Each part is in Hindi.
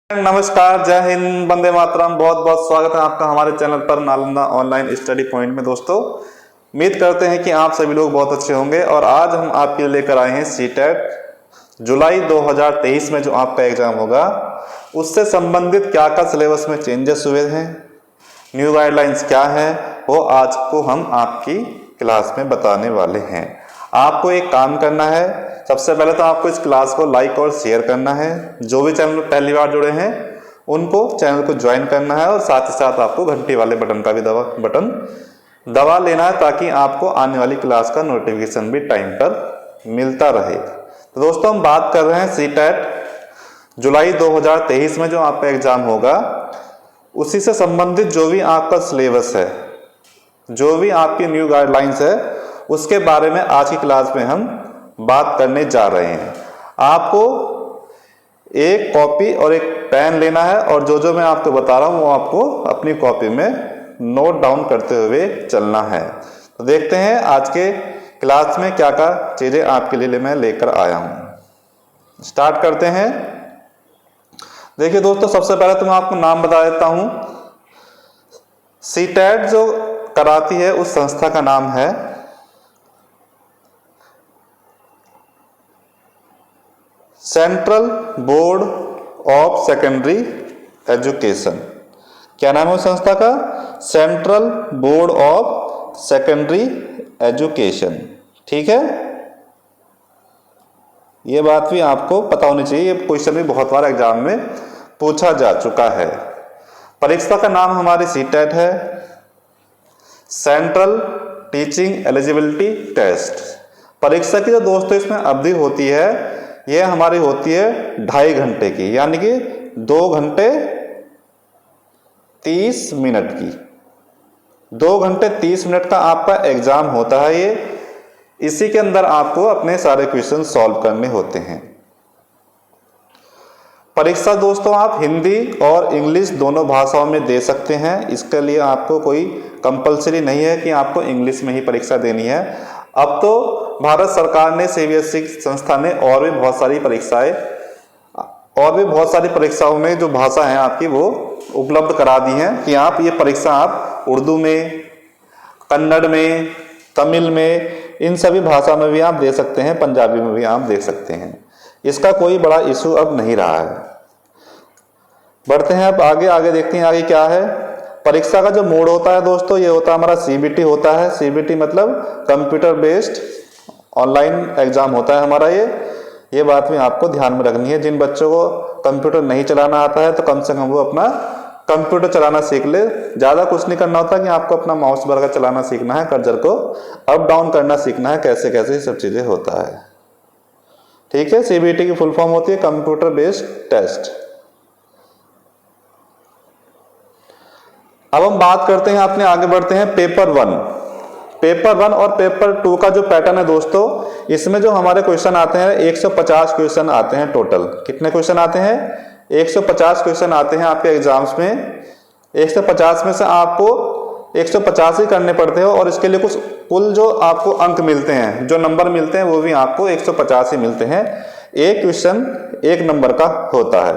नमस्कार, जय हिंद, वंदे मातरम। बहुत बहुत स्वागत है आपका हमारे चैनल पर नालंदा ऑनलाइन स्टडी पॉइंट में। दोस्तों, उम्मीद करते हैं कि आप सभी लोग बहुत अच्छे होंगे। और आज हम आपके लिए लेकर आए हैं सीटेट जुलाई 2023 में जो आपका एग्जाम होगा उससे संबंधित क्या क्या सिलेबस में चेंजेस हुए हैं, न्यू गाइडलाइंस क्या है, वो आज को हम आपकी क्लास में बताने वाले हैं। आपको एक काम करना है, सबसे पहले तो आपको इस क्लास को लाइक और शेयर करना है। जो भी चैनल पर पहली बार जुड़े हैं उनको चैनल को ज्वाइन करना है और साथ ही साथ आपको घंटी वाले बटन का भी बटन दबा लेना है ताकि आपको आने वाली क्लास का नोटिफिकेशन भी टाइम पर मिलता रहे। तो दोस्तों, हम बात कर रहे हैं सीटेट जुलाई 2023 में जो आपका एग्जाम होगा उसी से संबंधित जो भी आपका सिलेबस है, जो भी आपकी न्यू गाइडलाइंस है, उसके बारे में आज की क्लास में हम बात करने जा रहे हैं। आपको एक कॉपी और एक पेन लेना है और जो जो मैं आपको बता रहा हूं वो आपको अपनी कॉपी में नोट डाउन करते हुए चलना है। तो देखते हैं आज के क्लास में क्या क्या चीजें आपके लिए मैं लेकर आया हूं। स्टार्ट करते हैं। देखिए दोस्तों, सबसे पहले तो मैं आपको नाम बता देता हूं। सीटेट जो कराती है उस संस्था का नाम है central board of secondary education. क्या नाम है उस संस्था का? Central board of secondary education. ठीक है, ये बात भी आपको पता होनी चाहिए, ये क्वेश्चन भी बहुत बार एग्जाम में पूछा जा चुका है। परीक्षा का नाम हमारी सीटेट है, सेंट्रल टीचिंग एलिजिबिलिटी टेस्ट। परीक्षा की जो दोस्तों इसमें अवधि होती है ये हमारी होती है 2.5 घंटे की, यानी कि 2 घंटे 30 मिनट की। 2 घंटे 30 मिनट का आपका एग्जाम होता है ये। इसी के अंदर आपको अपने सारे क्वेश्चन सॉल्व करने होते हैं। परीक्षा दोस्तों आप हिंदी और इंग्लिश दोनों भाषाओं में दे सकते हैं। इसके लिए आपको कोई कंपलसरी नहीं है कि आपको इंग्लिश में ही परीक्षा देनी है। अब तो भारत सरकार ने, सीबीएसई संस्था ने और भी बहुत सारी परीक्षाओं में जो भाषा है आपकी वो उपलब्ध करा दी हैं कि आप ये परीक्षा आप उर्दू में, कन्नड़ में, तमिल में, इन सभी भाषा में भी आप दे सकते हैं, पंजाबी में भी आप दे सकते हैं। इसका कोई बड़ा इशू अब नहीं रहा है। बढ़ते हैं अब आगे देखते हैं आगे क्या है। परीक्षा का जो मोड होता है दोस्तों, ये होता है हमारा सीबीटी होता है। सीबीटी मतलब कंप्यूटर बेस्ड ऑनलाइन एग्जाम होता है हमारा ये बात भी आपको ध्यान में रखनी है। जिन बच्चों को कंप्यूटर नहीं चलाना आता है तो कम से कम वो अपना कंप्यूटर चलाना सीख ले। ज़्यादा कुछ नहीं करना होता कि आपको अपना माउस बर्गर चलाना सीखना है, कर्सर को अप डाउन करना सीखना है, कैसे कैसे ये सब चीज़ें होता है। ठीक है, सीबीटी की फुल फॉर्म होती है कंप्यूटर बेस्ड टेस्ट। अब हम बात करते हैं, अपने आगे बढ़ते हैं पेपर 1 और पेपर 2 का जो पैटर्न है दोस्तों, इसमें जो हमारे क्वेश्चन आते हैं 150 क्वेश्चन आते हैं टोटल। कितने क्वेश्चन आते हैं? 150 क्वेश्चन आते हैं आपके एग्जाम्स में। 150 में से आपको 150 ही करने पड़ते हैं और इसके लिए कुल जो आपको अंक मिलते हैं, जो नंबर मिलते हैं वो भी आपको 150 ही मिलते हैं। एक क्वेश्चन 1 नंबर का होता है,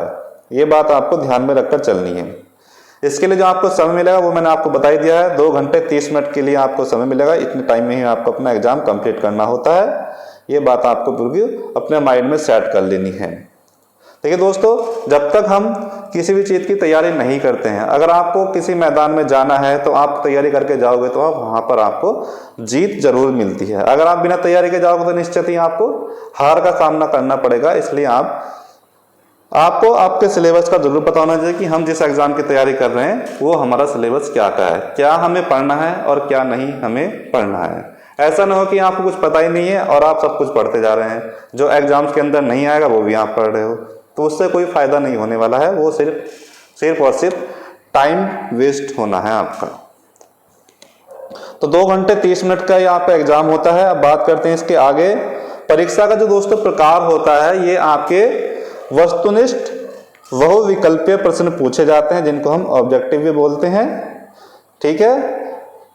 ये बात आपको ध्यान में रखकर चलनी है। इसके लिए जो आपको समय मिलेगा वो मैंने आपको बता ही दिया है। 2 घंटे 30 मिनट के लिए आपको समय मिलेगा। इतने टाइम में ही आपको अपना एग्जाम कंप्लीट करना होता है। ये बात आपको पूरी अपने माइंड में सेट कर लेनी है। देखिए दोस्तों, जब तक हम किसी भी चीज़ की तैयारी नहीं करते हैं, अगर आपको किसी मैदान में जाना है तो आप तैयारी करके जाओगे तो आप वहाँ पर आपको जीत जरूर मिलती है। अगर आप बिना तैयारी के जाओगे तो निश्चित ही आपको हार का सामना करना पड़ेगा। इसलिए आपको आपके सिलेबस का जरूर पता होना चाहिए कि हम जिस एग्जाम की तैयारी कर रहे हैं वो हमारा सिलेबस क्या का है, क्या हमें पढ़ना है और क्या नहीं हमें पढ़ना है। ऐसा ना हो कि आपको कुछ पता ही नहीं है और आप सब कुछ पढ़ते जा रहे हैं, जो एग्जाम्स के अंदर नहीं आएगा वो भी आप पढ़ रहे हो, तो उससे कोई फायदा नहीं होने वाला है। वो सिर्फ और सिर्फ टाइम वेस्ट होना है आपका। तो 2 घंटे 30 मिनट का ये आपका एग्जाम होता है। अब बात करते हैं इसके आगे। परीक्षा का जो दोस्तों प्रकार होता है, ये आपके वस्तुनिष्ठ बहुविकल्पीय प्रश्न पूछे जाते हैं, जिनको हम ऑब्जेक्टिव भी बोलते हैं। ठीक है,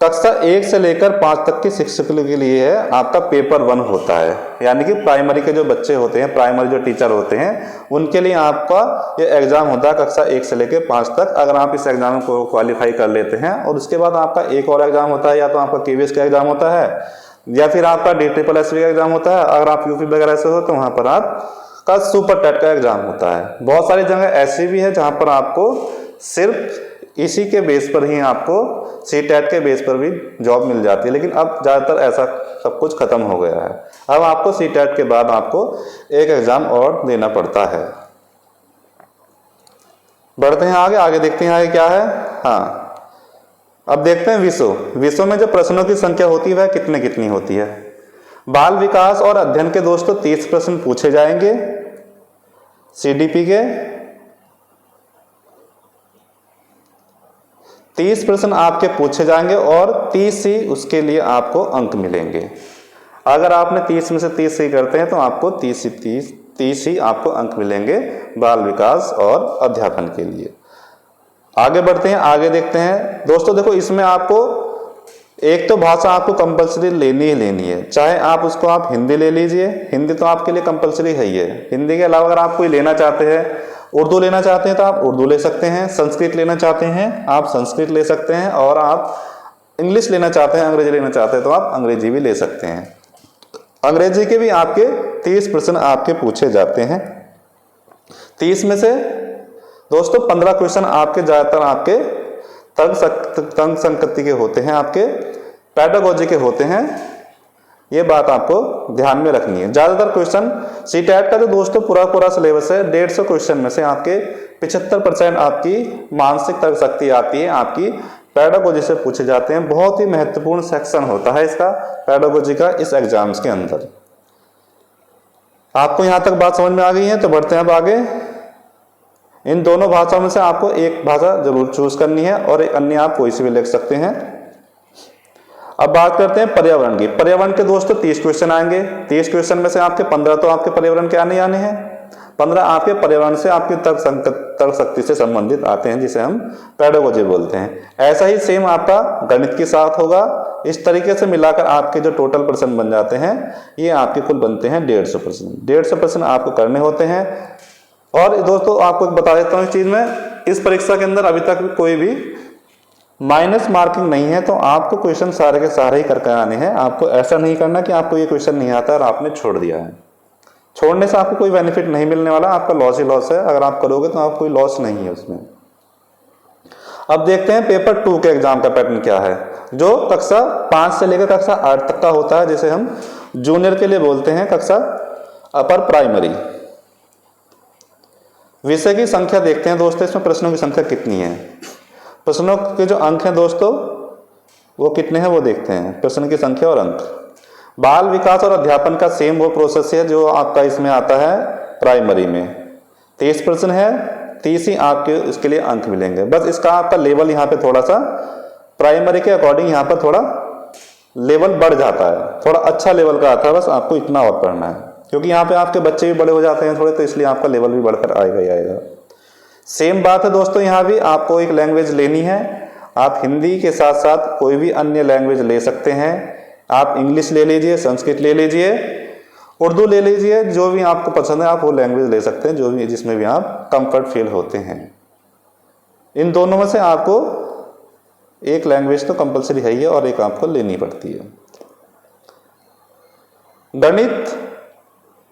कक्षा 1 से लेकर 5 तक के शिक्षकों के लिए है आपका पेपर 1 होता है, यानी कि प्राइमरी के जो बच्चे होते हैं, प्राइमरी जो टीचर होते हैं, उनके लिए आपका ये एग्जाम होता है कक्षा 1 से लेकर 5 तक। अगर आप इस एग्जाम को क्वालिफाई कर लेते हैं और उसके बाद आपका एक और एग्जाम होता है, या तो आपका KVS का एग्जाम होता है या फिर आपका DSSS का एग्जाम होता है। अगर आप यूपी वगैरह से हो तो वहां पर आपका सुपर टेट का एग्जाम होता है। बहुत सारी जगह ऐसी भी है जहां पर आपको सिर्फ इसी के बेस पर ही आपको CTET के बेस पर भी जॉब मिल जाती है, लेकिन अब ज़्यादातर ऐसा सब कुछ खत्म हो गया है। अब आपको CTET के बाद आपको एक एग्जाम और देना पड़ता है। बढ़ते हैं आगे, आगे देखते हैं आगे क्या है। हाँ, अब देखते हैं विषय में जो प्रश्नों की संख्या होती है वह कितनी होती है। बाल विकास और अध्ययन के दोस्तों 30 प्रश्न पूछे जाएंगे CDP के। 30 प्रश्न आपके पूछे जाएंगे और 30 ही उसके लिए आपको अंक मिलेंगे। अगर आपने 30 में से 30 सही करते हैं तो आपको 30 ही आपको अंक मिलेंगे बाल विकास और अध्यापन के लिए। आगे बढ़ते हैं, आगे देखते हैं दोस्तों। देखो, इसमें आपको एक तो भाषा आपको कंपलसरी लेनी ही लेनी है, चाहे आप उसको आप हिंदी ले लीजिए, हिंदी तो आपके लिए कंपलसरी है ही है। हिंदी के अलावा अगर आप कोई लेना चाहते हैं, उर्दू लेना चाहते हैं तो आप उर्दू ले सकते हैं, संस्कृत लेना चाहते हैं आप संस्कृत ले सकते हैं, और आप इंग्लिश लेना चाहते हैं, अंग्रेजी लेना चाहते हैं तो आप अंग्रेजी भी ले सकते हैं। अंग्रेजी के भी आपके 30 प्रश्न आपके पूछे जाते हैं। 30 में से दोस्तों 15 क्वेश्चन आपके ज्यादातर आपके तर्क संगति के होते हैं, आपके पेडागोजी के होते हैं। ये बात आपको ध्यान में रखनी है। ज्यादातर क्वेश्चन CTET का जो दोस्तों पूरा सिलेबस है, 150 क्वेश्चन में से आपके 75% आपकी मानसिक तर्क शक्ति आती है, आपकी पेडागोजी से पूछे जाते हैं। बहुत ही महत्वपूर्ण सेक्शन होता है इसका, पेडागोजी का, इस एग्जाम्स के अंदर। आपको यहां तक बात समझ में आ गई है, तो बढ़ते हैं अब आगे। इन दोनों भाषाओं में से आपको एक भाषा जरूर चूज करनी है और एक अन्य आप कोई सी भी लिख सकते हैं। अब बात करते हैं पर्यावरण की। पर्यावरण के दोस्तों 30 क्वेश्चन आएंगे। 30 क्वेश्चन में से आपके 15 तो आपके पर्यावरण के आने हैं, 15 आपके पर्यावरण से आपकी तर्क शक्ति से संबंधित आते हैं, जिसे हम पेडागोजी बोलते हैं। ऐसा ही सेम आपका गणित के साथ होगा। इस तरीके से मिलाकर आपके जो टोटल प्रश्न बन जाते हैं, ये आपके कुल बनते हैं 150 प्रश्न। 150 प्रश्न आपको करने होते हैं। और दोस्तों आपको बता देता हूं इस चीज में, इस परीक्षा के अंदर अभी तक कोई भी माइनस मार्किंग नहीं है, तो आपको क्वेश्चन सारे के सारे ही करके आने हैं। आपको ऐसा नहीं करना कि आपको ये क्वेश्चन नहीं आता और आपने छोड़ दिया है। छोड़ने से आपको कोई बेनिफिट नहीं मिलने वाला, आपका लॉस ही लॉस है। अगर आप करोगे तो आपको कोई लॉस नहीं है उसमें। अब देखते हैं पेपर 2 के एग्जाम का पैटर्न क्या है, जो कक्षा 5 से लेकर कक्षा 8 तक का होता है, जिसे हम जूनियर के लिए बोलते हैं कक्षा अपर प्राइमरी। विषय की संख्या देखते हैं दोस्तों, इसमें प्रश्नों की संख्या कितनी है। प्रश्नों के जो अंक हैं दोस्तों वो कितने हैं वो देखते हैं, प्रश्न की संख्या और अंक। बाल विकास और अध्यापन का सेम वो प्रोसेस है जो आपका इसमें आता है प्राइमरी में। 30 प्रश्न है, 30 ही आपके इसके लिए अंक मिलेंगे। बस इसका आपका लेवल यहाँ पे थोड़ा सा प्राइमरी के अकॉर्डिंग यहाँ पर थोड़ा लेवल बढ़ जाता है, थोड़ा अच्छा लेवल का आता है। बस आपको इतना और पढ़ना है, क्योंकि यहाँ पे आपके बच्चे भी बड़े हो जाते हैं थोड़े, तो इसलिए आपका लेवल भी बढ़कर आएगा ही आएगा। सेम बात है दोस्तों, यहाँ भी आपको एक लैंग्वेज लेनी है। आप हिंदी के साथ साथ कोई भी अन्य लैंग्वेज ले सकते हैं। आप इंग्लिश ले लीजिए, संस्कृत ले लीजिए, उर्दू ले लीजिए, जो भी आपको पसंद है आप वो लैंग्वेज ले सकते हैं, जो भी जिसमें भी आप कंफर्ट फील होते हैं। इन दोनों में से आपको एक लैंग्वेज तो कंपलसरी है ही और एक आपको लेनी पड़ती है। गणित,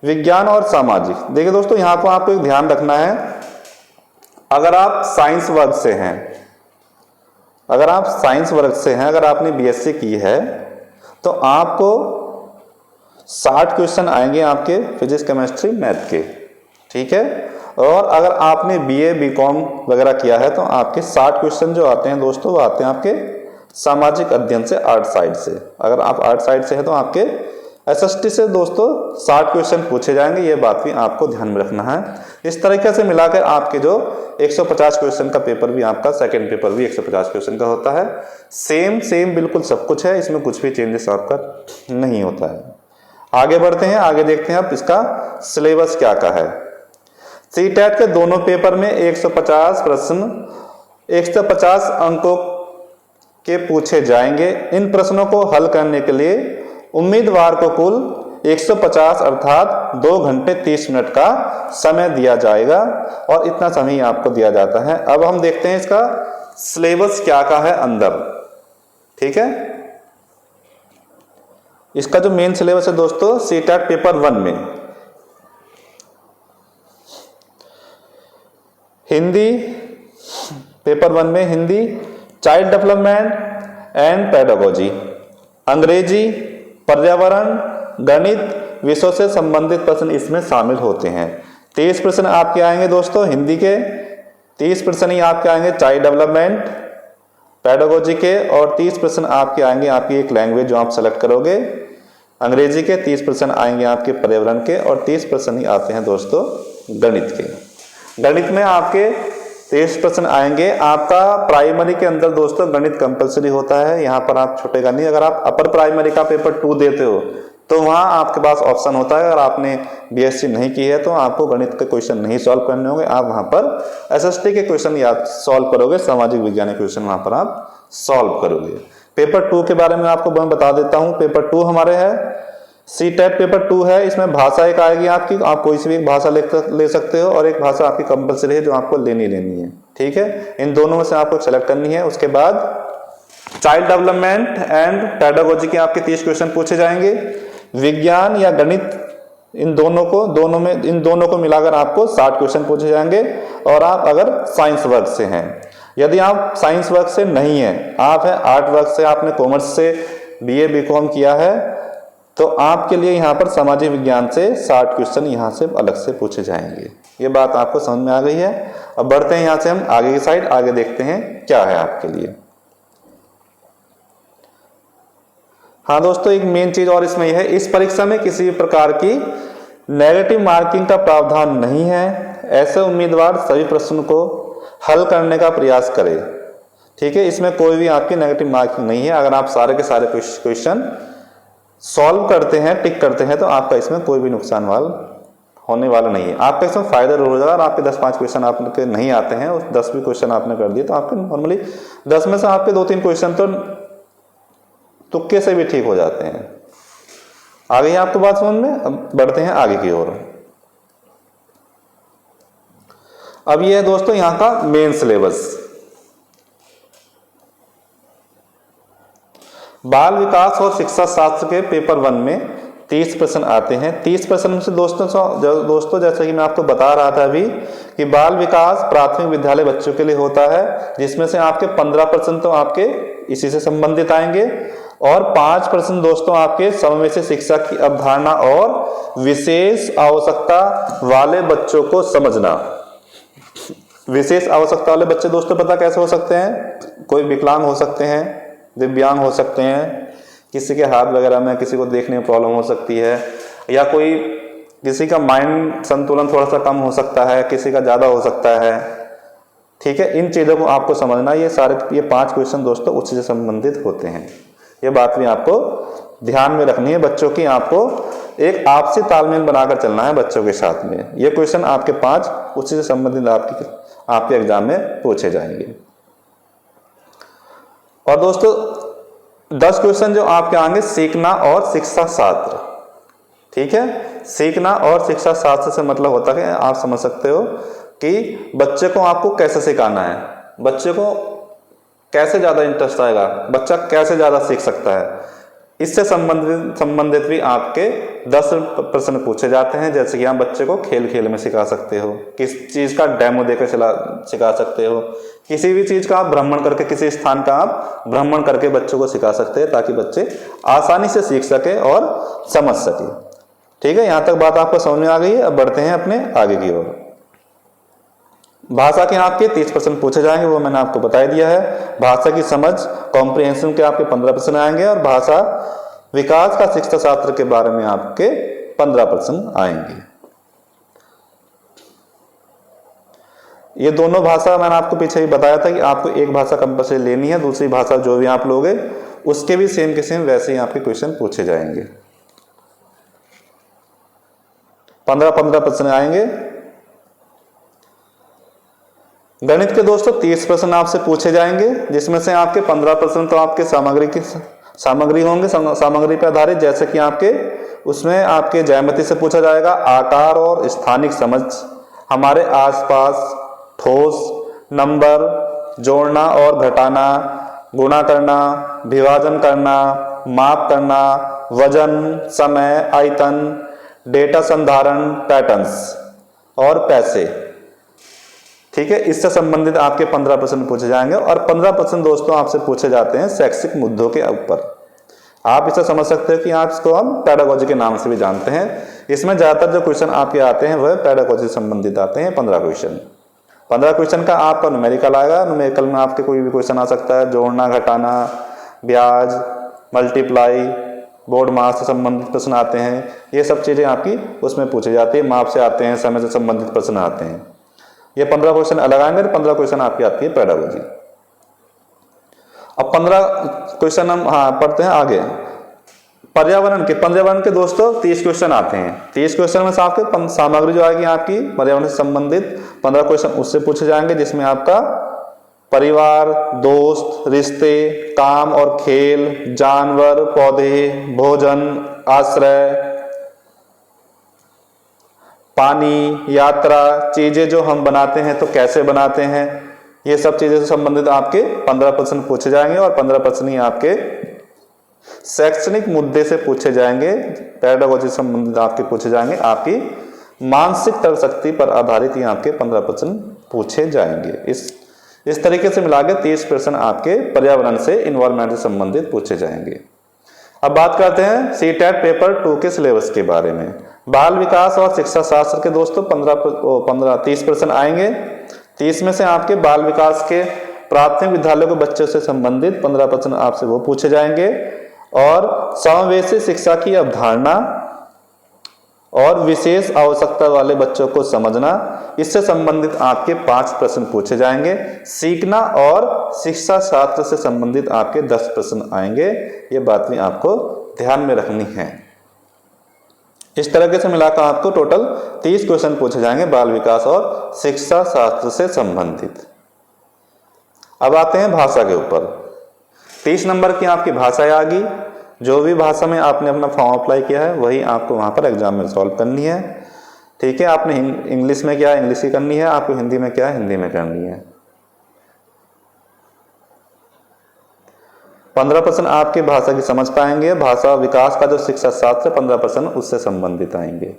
विज्ञान और सामाजिक। देखिए दोस्तों, यहाँ पर आपको एक ध्यान रखना है, अगर आप साइंस वर्ग से हैं, अगर आप साइंस वर्ग से हैं, अगर आपने BSc की है तो आपको 60 क्वेश्चन आएंगे आपके फिजिक्स, केमिस्ट्री, मैथ के, ठीक है। और अगर आपने BA, BCom वगैरह किया है तो आपके 60 क्वेश्चन जो आते हैं दोस्तों वो आते हैं आपके सामाजिक अध्ययन से, आर्ट साइड से। अगर आप आर्ट साइड से हैं तो आपके SST से दोस्तों 60 क्वेश्चन पूछे जाएंगे। ये बात भी आपको ध्यान में रखना है। इस तरीके से मिलाकर आपके जो 150 क्वेश्चन का पेपर भी आपका, सेकंड पेपर भी 150 क्वेश्चन का होता है। सेम बिल्कुल सब कुछ है, इसमें कुछ भी चेंजेस आपका नहीं होता है। आगे बढ़ते हैं, आगे देखते हैं अब इसका सिलेबस क्या का है। CTET के दोनों पेपर में 150 प्रश्न, 150 अंकों के पूछे जाएंगे। इन प्रश्नों को हल करने के लिए उम्मीदवार को कुल 150 अर्थात 2 घंटे 30 मिनट का समय दिया जाएगा और इतना समय आपको दिया जाता है। अब हम देखते हैं इसका सिलेबस क्या का है अंदर। ठीक है, इसका जो मेन सिलेबस है दोस्तों सीटेट पेपर 1 में हिंदी, पेपर 1 में Hindi, child development and pedagogy, अंग्रेजी, पर्यावरण, गणित विषयों से संबंधित प्रश्न इसमें शामिल होते हैं। 30 प्रश्न आपके आएंगे दोस्तों हिंदी के, 30 प्रश्न ही आपके आएंगे चाइल्ड डेवलपमेंट पेडागोजी के, और 30 प्रश्न आपके आएंगे आपकी एक लैंग्वेज जो आप सेलेक्ट करोगे अंग्रेजी के, 30 प्रश्न आएंगे आपके पर्यावरण के, और 30 प्रश्न ही आते हैं दोस्तों गणित के। गणित में आपके 30 प्रश्न आएंगे। आपका प्राइमरी के अंदर दोस्तों गणित कंपलसरी होता है, यहाँ पर आप छूटेगा नहीं। अगर आप अपर प्राइमरी का पेपर 2 देते हो तो वहाँ आपके पास ऑप्शन होता है, अगर आपने बीएससी नहीं की है तो आपको गणित के क्वेश्चन नहीं सॉल्व करने होंगे, आप वहाँ पर एसएसटी के क्वेश्चन याद सॉल्व करोगे, सामाजिक विज्ञान के क्वेश्चन वहाँ पर आप सॉल्व करोगे। पेपर 2 के बारे में आपको मैं बता देता हूँ। पेपर 2 हमारे है सीटेट पेपर 2 है, इसमें भाषा एक आएगी आपकी, आप कोई सी भी एक भाषा ले सकते हो, और एक भाषा आपकी कंपलसरी है जो आपको लेनी है। ठीक है, इन दोनों में से आपको सेलेक्ट करनी है। उसके बाद चाइल्ड डेवलपमेंट एंड पेडागोजी के आपके 30 क्वेश्चन पूछे जाएंगे। विज्ञान या गणित इन दोनों को मिलाकर आपको 60 क्वेश्चन पूछे जाएंगे। और आप अगर साइंस वर्ग से हैं, यदि आप साइंस वर्ग से नहीं है, आप है आर्ट वर्ग से, आपने कॉमर्स से बीए बीकॉम किया है, तो आपके लिए यहाँ पर सामाजिक विज्ञान से 60 क्वेश्चन यहाँ से अलग से पूछे जाएंगे। ये बात आपको समझ में आ गई है। अब बढ़ते हैं यहाँ से हम आगे की साइड, आगे देखते हैं क्या है आपके लिए। हाँ दोस्तों, एक मेन चीज और इसमें यह है, इस परीक्षा में किसी भी प्रकार की नेगेटिव मार्किंग का प्रावधान नहीं है। ऐसे उम्मीदवार सभी प्रश्न को हल करने का प्रयास करें। ठीक है, इसमें कोई भी आपकी नेगेटिव मार्किंग नहीं है। अगर आप सारे के सारे क्वेश्चन सॉल्व करते हैं, टिक करते हैं, तो आपका इसमें कोई भी नुकसान होने वाला नहीं है। आपका इसमें फायदा हो जाएगा। आपके 10-5 क्वेश्चन आपके नहीं आते हैं, उस 10 भी क्वेश्चन आपने कर दिए तो आपके नॉर्मली 10 में से आपके 2-3 क्वेश्चन तो तुक्के से भी ठीक हो जाते हैं। आ गई आपको बात समझ में। अब बढ़ते हैं आगे की ओर। अब ये है दोस्तों यहाँ का मेन सिलेबस। बाल विकास और शिक्षा शास्त्र के पेपर 1 में 30 प्रश्न आते हैं। 30 प्रश्न में से दोस्तों जैसा कि मैं आपको बता रहा था अभी कि बाल विकास प्राथमिक विद्यालय बच्चों के लिए होता है, जिसमें से आपके 15 प्रश्न तो आपके इसी से संबंधित आएंगे, और 5 प्रश्न दोस्तों आपके समावेशी शिक्षा की अवधारणा और विशेष आवश्यकता वाले बच्चों को समझना। विशेष आवश्यकता वाले बच्चे दोस्तों पता कैसे हो सकते हैं? कोई विकलांग हो सकते हैं, दिव्यांग हो सकते हैं, किसी के हाथ वगैरह में किसी को देखने में प्रॉब्लम हो सकती है, या किसी का माइंड संतुलन थोड़ा सा कम हो सकता है, किसी का ज्यादा हो सकता है। ठीक है, इन चीजों को आपको समझना। ये 5 क्वेश्चन दोस्तों उसी से संबंधित होते हैं। ये बात भी आपको ध्यान में रखनी है। बच्चों की आपको एक आपसी तालमेल बनाकर चलना है बच्चों के साथ में। ये क्वेश्चन आपके 5 उसी से संबंधित आपके एग्जाम में पूछे जाएंगे। और दोस्तों 10 क्वेश्चन जो आपके आएंगे सीखना और शिक्षा शास्त्र। ठीक है, सीखना और शिक्षा शास्त्र से मतलब होता है, आप समझ सकते हो कि बच्चे को आपको कैसे सिखाना है, बच्चे को कैसे ज्यादा इंटरेस्ट आएगा, बच्चा कैसे ज्यादा सीख सकता है। इससे संबंधित भी आपके 10 प्रश्न पूछे जाते हैं। जैसे कि आप बच्चे को खेल खेल में सिखा सकते हो, किस चीज का डेमो देकर सिखा सकते हो, किसी भी चीज का आप भ्रमण करके, किसी स्थान का आप भ्रमण करके बच्चों को सिखा सकते हैं, ताकि बच्चे आसानी से सीख सके और समझ सके। ठीक है, यहां तक बात आपको समझ में आ गई है। अब बढ़ते हैं अपने आगे की ओर। भाषा के आपके 30 प्रश्न पूछे जाएंगे, वो मैंने आपको बता दिया है। भाषा की समझ कॉम्प्रिहेंशन के आपके 15 प्रश्न आएंगे, और भाषा विकास का शिक्षा शास्त्र के बारे में आपके 15 प्रश्न आएंगे। ये दोनों भाषा मैंने आपको पीछे ही बताया था कि आपको एक भाषा कंपलसरी लेनी है, दूसरी भाषा जो भी आप लोगे उसके भी सेम के सेम वैसे ही आपके क्वेश्चन पूछे जाएंगे। 15 प्रश्न आएंगे। गणित के दोस्तों 30 प्रश्न आपसे पूछे जाएंगे, जिसमें से आपके 15 प्रश्न तो आपके सामग्री होंगे, सामग्री पर आधारित, जैसे कि आपके उसमें आपके ज्यामिति से पूछा जाएगा, आकार और स्थानिक समझ, हमारे आसपास, ठोस, नंबर, जोड़ना और घटाना, गुणा करना, विभाजन करना, माप करना, वजन, समय, आयतन, डेटा संधारण, पैटर्न्स और पैसे। ठीक है, इससे संबंधित आपके 15 प्रश्न पूछे जाएंगे और 15 प्रश्न दोस्तों आपसे पूछे जाते हैं शैक्षिक मुद्दों के ऊपर। आप इसे समझ सकते हो कि आप इसको हम पेडागोजी के नाम से भी जानते हैं। इसमें ज्यादातर जो क्वेश्चन आपके आते हैं वह पेडागोजी से संबंधित आते हैं। 15 क्वेश्चन, 15 क्वेश्चन का आपका न्यूमेरिकल आएगा। न्यूमेरिकल में आपके कोई भी क्वेश्चन आ सकता है, जोड़ना, घटाना, ब्याज, मल्टीप्लाई, बोर्ड मास से संबंधित प्रश्न आते हैं। ये सब चीजें आपकी उसमें पूछी जाती है। माप से आते हैं, समय से संबंधित प्रश्न आते हैं। ये 15 क्वेश्चन अलग आएंगे, 15 क्वेश्चन आपकी आती है पेडागोजी। अब 15 क्वेश्चन हम पढ़ते हैं आगे। पर्यावरण के दोस्तों 30 क्वेश्चन आते हैं। 30 क्वेश्चन में से आपके सामग्री जो आएगी आपकी पर्यावरण से संबंधित 15 क्वेश्चन उससे पूछे जाएंगे, जिसमें आपका परिवार, दोस्त, रिश्ते, काम और खेल, जानवर, पौधे, भोजन, आश्रय, पानी, यात्रा, चीजें जो हम बनाते हैं तो कैसे बनाते हैं, ये सब चीजें से संबंधित आपके 15 प्रश्न पूछे जाएंगे और 15 प्रश्न ही आपके शैक्षणिक मुद्दे से पूछे जाएंगे, पेडागोजी से संबंधित आपके पूछे जाएंगे। आपकी मानसिक तर्क शक्ति पर आधारित ही आपके 15 प्रश्न पूछे जाएंगे। इस तरीके से मिला के 30 प्रश्न आपके पर्यावरण से, इन्वायरमेंट से संबंधित पूछे जाएंगे। अब बात करते हैं सीटेट पेपर 2 के सिलेबस के बारे में। बाल विकास और शिक्षा शास्त्र के दोस्तों 30 प्रश्न आएंगे। 30 में से आपके बाल विकास के प्राथमिक विद्यालय के बच्चों से संबंधित 15 प्रश्न आपसे वो पूछे जाएंगे और समावेशी शिक्षा की अवधारणा और विशेष आवश्यकता वाले बच्चों को समझना, इससे संबंधित आपके 5 प्रश्न पूछे जाएंगे। सीखना और शिक्षा शास्त्र से संबंधित आपके 10 प्रश्न आएंगे। ये बात भी आपको ध्यान में रखनी है। इस तरीके से मिलाकर आपको टोटल 30 क्वेश्चन पूछे जाएंगे बाल विकास और शिक्षा शास्त्र से संबंधित। अब आते हैं भाषा के ऊपर। 30 नंबर की आपकी भाषाएं आ गई। जो भी भाषा में आपने अपना फॉर्म अप्लाई किया है वही आपको वहां पर एग्जाम में सॉल्व करनी है। ठीक है, आपने इंग्लिश में क्या है इंग्लिश की करनी है, आपको हिंदी में क्या है हिंदी में करनी है। 15 प्रश्न आपके भाषा की समझ पाएंगे। भाषा विकास का जो शिक्षा शास्त्र 15 प्रश्न उससे संबंधित आएंगे।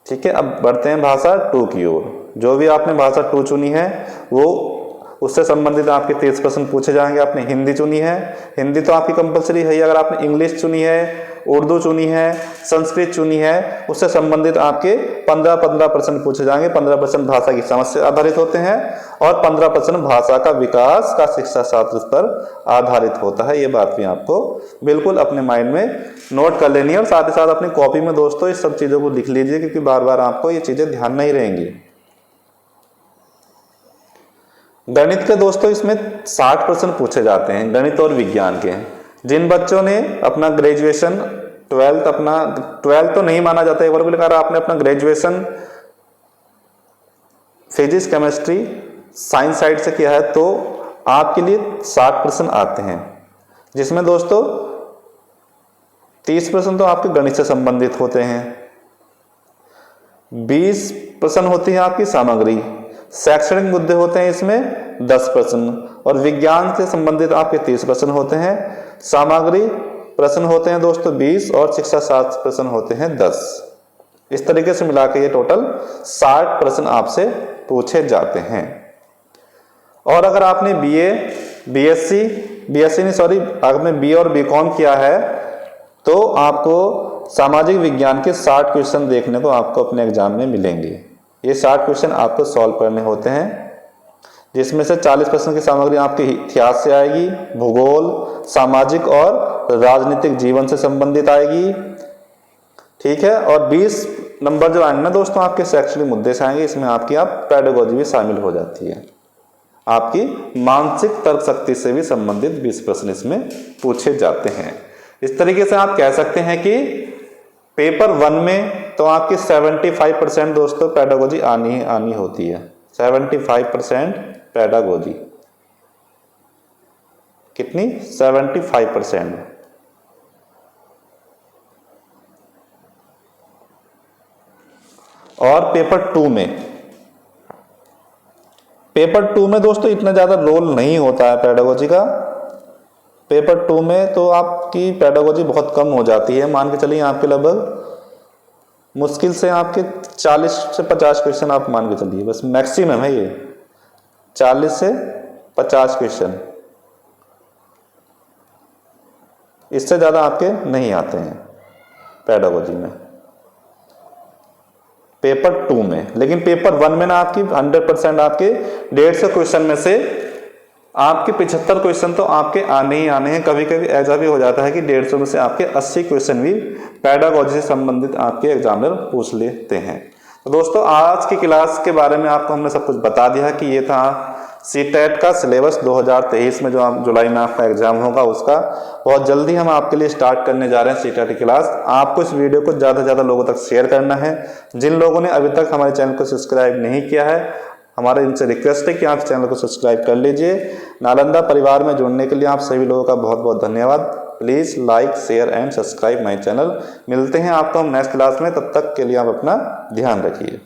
ठीक है, अब बढ़ते हैं भाषा 2 की ओर। जो भी आपने भाषा 2 चुनी है वो उससे संबंधित आपके 30 प्रश्न पूछे जाएंगे। आपने हिंदी चुनी है, हिंदी तो आपकी कंपलसरी है। अगर आपने इंग्लिश चुनी है, उर्दू चुनी है, संस्कृत चुनी है, उससे संबंधित आपके 15 प्रश्न पूछे जाएंगे। 15 प्रश्न भाषा की समझ से आधारित होते हैं और 15 प्रश्न भाषा का विकास का शिक्षा शास्त्र पर आधारित होता है। ये बात भी आपको बिल्कुल अपने माइंड में नोट कर लेनी है और साथ ही साथ अपनी कॉपी में दोस्तों इस सब चीजों को लिख लीजिए, क्योंकि बार बार आपको ये चीजें ध्यान नहीं रहेंगी। गणित के दोस्तों इसमें 60 प्रश्न पूछे जाते हैं गणित और विज्ञान के। जिन बच्चों ने अपना ग्रेजुएशन 12 तो नहीं माना जाता, एक बार भी आपने अपना graduation physics, chemistry, science side से किया है तो आपके लिए 60 प्रश्न आते हैं, जिसमें दोस्तों 30 प्रश्न तो आपके गणित से संबंधित होते हैं, 20 प्रश्न होती है आपकी सामग्री, शैक्षणिक मुद्दे होते हैं इसमें 10 प्रश्न और विज्ञान से संबंधित आपके 30 प्रश्न होते हैं। सामग्री प्रश्न होते हैं दोस्तों 20 और शिक्षा शास्त्र प्रश्न होते हैं 10। इस तरीके से मिलाकर ये टोटल 60 प्रश्न आपसे पूछे जाते हैं। और अगर आपने आपने बीए और बीकॉम किया है तो आपको सामाजिक विज्ञान के 60 क्वेश्चन देखने को आपको अपने एग्जाम में मिलेंगे। ये 60 क्वेश्चन आपको सॉल्व करने होते हैं, जिसमें से 40 प्रश्न की सामग्री आपके इतिहास से आएगी, भूगोल, सामाजिक और राजनीतिक जीवन से संबंधित आएगी। ठीक है, और 20 नंबर जो आएंगे ना दोस्तों आपके शैक्षणिक मुद्दे से आएंगे। इसमें आपकी पेडागोजी भी शामिल हो जाती है। आपकी मानसिक तर्क शक्ति से भी संबंधित 20 प्रश्न इसमें पूछे जाते हैं। इस तरीके से आप कह सकते हैं कि पेपर 1 में तो आपकी 75% दोस्तों पेडागोजी आनी होती है। 75% पेडागोजी। कितनी? 75%। और पेपर टू में दोस्तों इतना ज़्यादा रोल नहीं होता है पेडागोजी का। पेपर टू में तो आपकी पेडागोजी बहुत कम हो जाती है। मान के चलिए आपके लगभग मुश्किल से आपके 40 से 50 क्वेश्चन आप मान के चलिए, बस मैक्सिमम है ये 40 से 50 क्वेश्चन, इससे ज़्यादा आपके नहीं आते हैं पेडागोजी में, पेपर टू में। लेकिन पेपर वन में ना आपकी 100% आपके 150 क्वेश्चन में से आपके 75 क्वेश्चन तो आपके आने ही आने हैं। कभी कभी ऐसा भी हो जाता है कि 150 में से आपके 80 क्वेश्चन भी पेडागोजी से संबंधित आपके एग्जामिनर पूछ लेते हैं। तो दोस्तों आज की क्लास के बारे में आपको हमने सब कुछ बता दिया कि ये था सीटेट का सिलेबस 2023 में, जो आप जुलाई में आपका एग्जाम होगा उसका। बहुत जल्दी हम आपके लिए स्टार्ट करने जा रहे हैं सीटेट की क्लास। आपको इस वीडियो को ज़्यादा से ज़्यादा लोगों तक शेयर करना है। जिन लोगों ने अभी तक हमारे चैनल को सब्सक्राइब नहीं किया है, हमारे इनसे रिक्वेस्ट है कि आप चैनल को सब्सक्राइब कर लीजिए। नालंदा परिवार में जुड़ने के लिए आप सभी लोगों का बहुत बहुत धन्यवाद। Please like, share and subscribe my channel. मिलते हैं आपको हम नेक्स्ट क्लास में, तब तक के लिए आप अपना ध्यान रखिए।